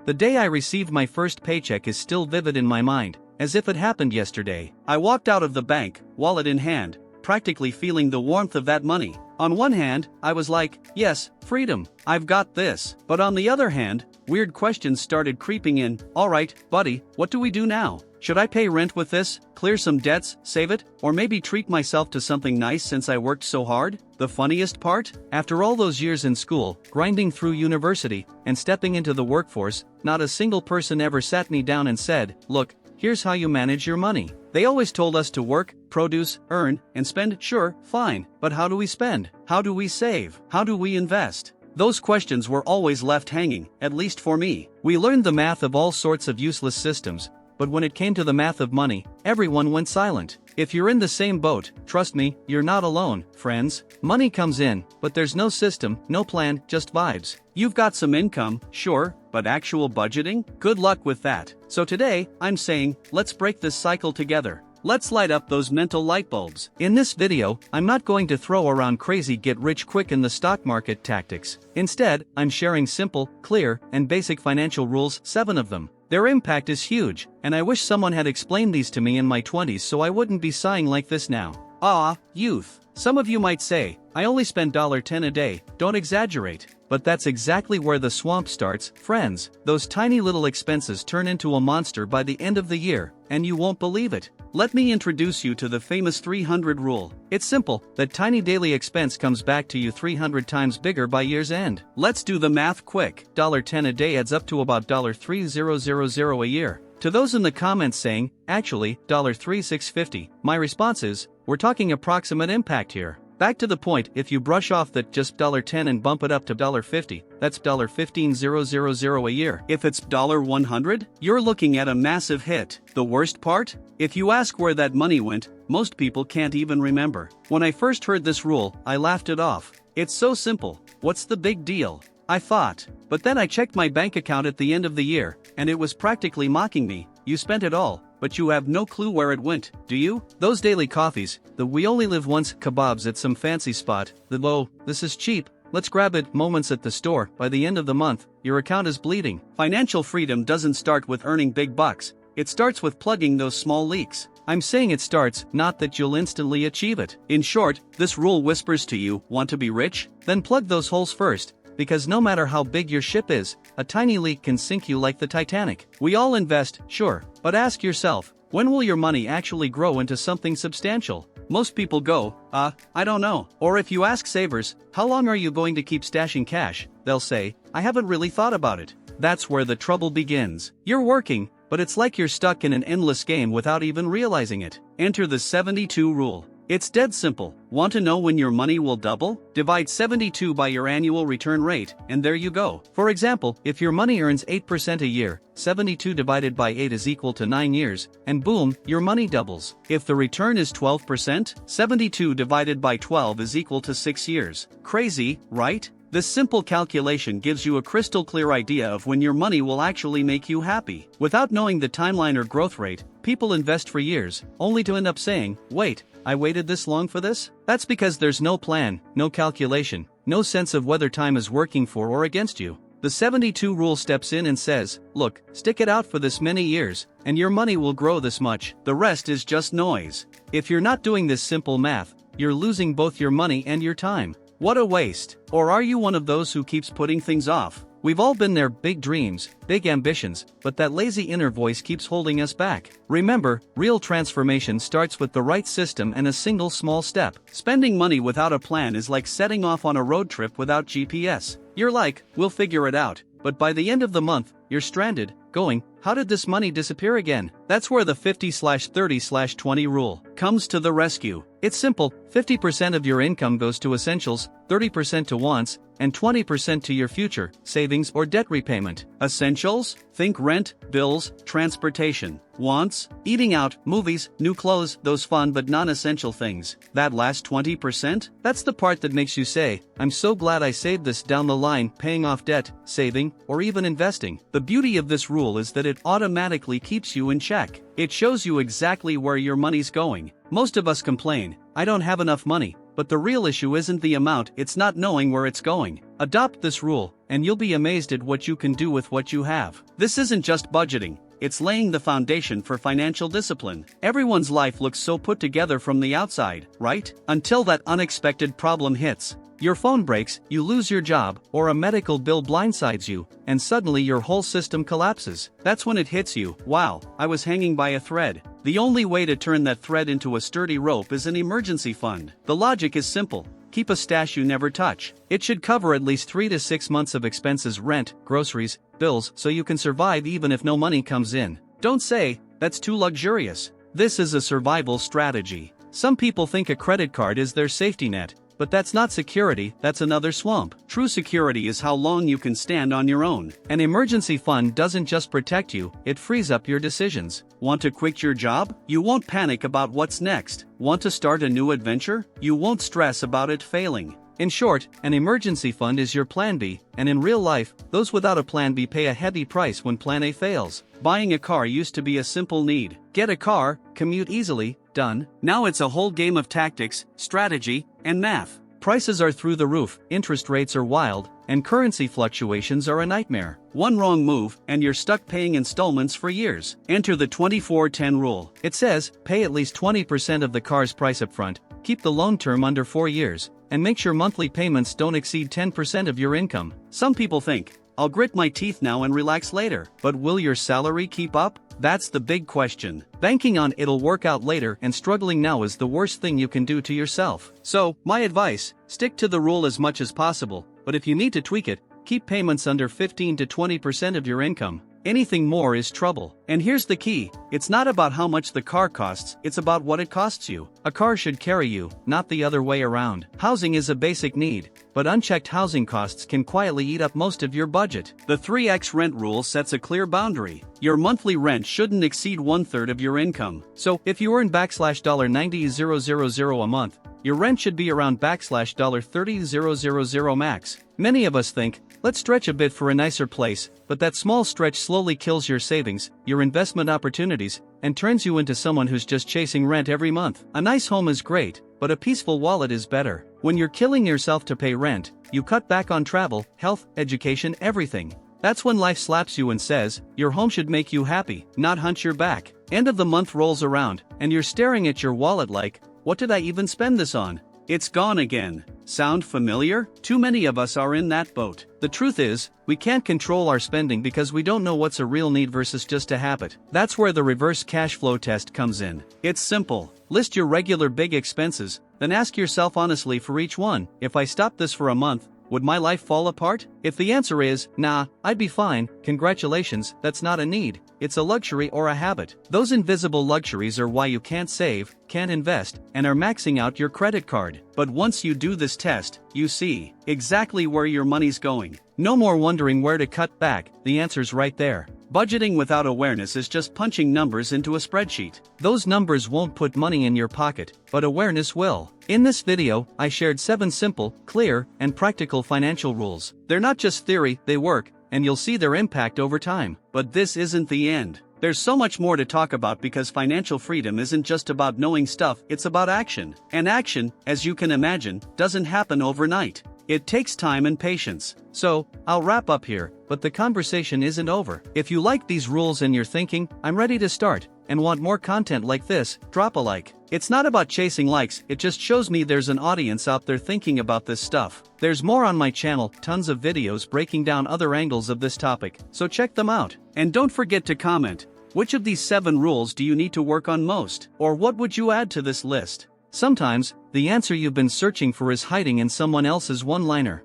The day I received my first paycheck is still vivid in my mind, as if it happened yesterday. I walked out of the bank, wallet in hand, practically feeling the warmth of that money. On one hand, I was like, yes, freedom, I've got this. But on the other hand, weird questions started creeping in. Alright, buddy, what do we do now? Should I pay rent with this, clear some debts, save it, or maybe treat myself to something nice since I worked so hard? The funniest part? After all those years in school, grinding through university, and stepping into the workforce, not a single person ever sat me down and said, look, here's how you manage your money. They always told us to work, produce, earn, and spend. Sure, fine, but how do we spend? How do we save? How do we invest? Those questions were always left hanging, at least for me. We learned the math of all sorts of useless systems, but when it came to the math of money, everyone went silent. If you're in the same boat, trust me, you're not alone, friends. Money comes in, but there's no system, no plan, just vibes. You've got some income, sure, but actual budgeting? Good luck with that. So today, I'm saying, let's break this cycle together. Let's light up those mental light bulbs. In this video, I'm not going to throw around crazy get-rich-quick in the stock market tactics. Instead, I'm sharing simple, clear, and basic financial rules, 7 of them. Their impact is huge, and I wish someone had explained these to me in my 20s so I wouldn't be sighing like this now. Ah, youth. Some of you might say, I only spend $10 a day, don't exaggerate. But that's exactly where the swamp starts, friends. Those tiny little expenses turn into a monster by the end of the year, and you won't believe it. Let me introduce you to the famous 300 rule. It's simple, that tiny daily expense comes back to you 300 times bigger by year's end. Let's do the math quick. $10 a day adds up to about $3,000 a year. To those in the comments saying, actually, $3,650, my response is, we're talking approximate impact here. Back to the point, if you brush off that just $10 and bump it up to $50, that's $15,000 a year. If it's $100, you're looking at a massive hit. The worst part? If you ask where that money went, most people can't even remember. When I first heard this rule, I laughed it off. It's so simple. What's the big deal? I thought. But then I checked my bank account at the end of the year, and it was practically mocking me. You spent it all, but you have no clue where it went, do you? Those daily coffees, the we only live once kebabs at some fancy spot, the this is cheap, let's grab it moments at the store. By the end of the month, your account is bleeding. Financial freedom doesn't start with earning big bucks, it starts with plugging those small leaks. I'm saying it starts, not that you'll instantly achieve it. In short, this rule whispers to you, want to be rich? Then plug those holes first. Because no matter how big your ship is, a tiny leak can sink you like the Titanic. We all invest, sure, but ask yourself, when will your money actually grow into something substantial? Most people go, I don't know. Or if you ask savers, how long are you going to keep stashing cash? They'll say, I haven't really thought about it. That's where the trouble begins. You're working, but it's like you're stuck in an endless game without even realizing it. Enter the 72 rule. It's dead simple. Want to know when your money will double? Divide 72 by your annual return rate, and there you go. For example, if your money earns 8% a year, 72 divided by 8 is equal to 9 years, and boom, your money doubles. If the return is 12%, 72 divided by 12 is equal to 6 years. Crazy, right? This simple calculation gives you a crystal clear idea of when your money will actually make you happy. Without knowing the timeline or growth rate, people invest for years, only to end up saying, wait, I waited this long for this? That's because there's no plan, no calculation, no sense of whether time is working for or against you. The 72 rule steps in and says, look, stick it out for this many years, and your money will grow this much. The rest is just noise. If you're not doing this simple math, you're losing both your money and your time. What a waste. Or are you one of those who keeps putting things off? We've all been there, big dreams, big ambitions, but that lazy inner voice keeps holding us back. Remember, real transformation starts with the right system and a single small step. Spending money without a plan is like setting off on a road trip without GPS. You're like, we'll figure it out, but by the end of the month, you're stranded, going, how did this money disappear again? That's where the 50/30/20 rule comes to the rescue. It's simple, 50% of your income goes to essentials, 30% to wants, and 20% to your future, savings or debt repayment. Essentials? Think rent, bills, transportation. Wants? Eating out, movies, new clothes, those fun but non-essential things. That last 20%? That's the part that makes you say, I'm so glad I saved this down the line, paying off debt, saving, or even investing. The beauty of this rule is that it automatically keeps you in check. It shows you exactly where your money's going. Most of us complain, I don't have enough money, but the real issue isn't the amount, it's not knowing where it's going. Adopt this rule, and you'll be amazed at what you can do with what you have. This isn't just budgeting, it's laying the foundation for financial discipline. Everyone's life looks so put together from the outside, right? Until that unexpected problem hits. Your phone breaks, you lose your job, or a medical bill blindsides you, and suddenly your whole system collapses. That's when it hits you, wow, I was hanging by a thread. The only way to turn that thread into a sturdy rope is an emergency fund. The logic is simple. Keep a stash you never touch. It should cover at least 3 to 6 months of expenses, rent, groceries, bills, so you can survive even if no money comes in. Don't say, that's too luxurious. This is a survival strategy. Some people think a credit card is their safety net. But that's not security, that's another swamp. True security is how long you can stand on your own. An emergency fund doesn't just protect you, it frees up your decisions. Want to quit your job? You won't panic about what's next. Want to start a new adventure? You won't stress about it failing. In short, an emergency fund is your plan B, and in real life, those without a plan B pay a heavy price when plan A fails. Buying a car used to be a simple need. Get a car, commute easily, done. Now it's a whole game of tactics, strategy, and math. Prices are through the roof, interest rates are wild, and currency fluctuations are a nightmare. One wrong move, and you're stuck paying installments for years. Enter the 24-10 rule. It says, pay at least 20% of the car's price up front, keep the loan term under 4 years, and make sure monthly payments don't exceed 10% of your income. Some people think, I'll grit my teeth now and relax later. But will your salary keep up? That's the big question. Banking on it'll work out later and struggling now is the worst thing you can do to yourself. So, my advice, stick to the rule as much as possible, but if you need to tweak it, keep payments under 15 to 20% of your income. Anything more is trouble. And here's the key, it's not about how much the car costs, it's about what it costs you. A car should carry you, not the other way around. Housing is a basic need, but unchecked housing costs can quietly eat up most of your budget. The 3x rent rule sets a clear boundary. Your monthly rent shouldn't exceed 1/3 of your income. So, if you earn $90,000 a month, your rent should be around $30,000 max. Many of us think, let's stretch a bit for a nicer place, but that small stretch slowly kills your savings, your investment opportunities, and turns you into someone who's just chasing rent every month. A nice home is great, but a peaceful wallet is better. When you're killing yourself to pay rent, you cut back on travel, health, education, everything. That's when life slaps you and says, your home should make you happy, not hunch your back. End of the month rolls around, and you're staring at your wallet like, what did I even spend this on? It's gone again. Sound familiar? Too many of us are in that boat. The truth is, we can't control our spending because we don't know what's a real need versus just a habit. That's where the reverse cash flow test comes in. It's simple. List your regular big expenses, then ask yourself honestly for each one, if I stop this for a month, would my life fall apart? If the answer is, nah, I'd be fine, congratulations, that's not a need, it's a luxury or a habit. Those invisible luxuries are why you can't save, can't invest, and are maxing out your credit card. But once you do this test, you see exactly where your money's going. No more wondering where to cut back, the answer's right there. Budgeting without awareness is just punching numbers into a spreadsheet. Those numbers won't put money in your pocket, but awareness will. In this video, I shared 7 simple, clear, and practical financial rules. They're not just theory, they work, and you'll see their impact over time. But this isn't the end. There's so much more to talk about because financial freedom isn't just about knowing stuff, it's about action. And action, as you can imagine, doesn't happen overnight. It takes time and patience. So, I'll wrap up here, but the conversation isn't over. If you like these rules and you're thinking, I'm ready to start, and want more content like this, drop a like. It's not about chasing likes, it just shows me there's an audience out there thinking about this stuff. There's more on my channel, tons of videos breaking down other angles of this topic, so check them out. And don't forget to comment, which of these 7 rules do you need to work on most? Or what would you add to this list? Sometimes, the answer you've been searching for is hiding in someone else's one-liner.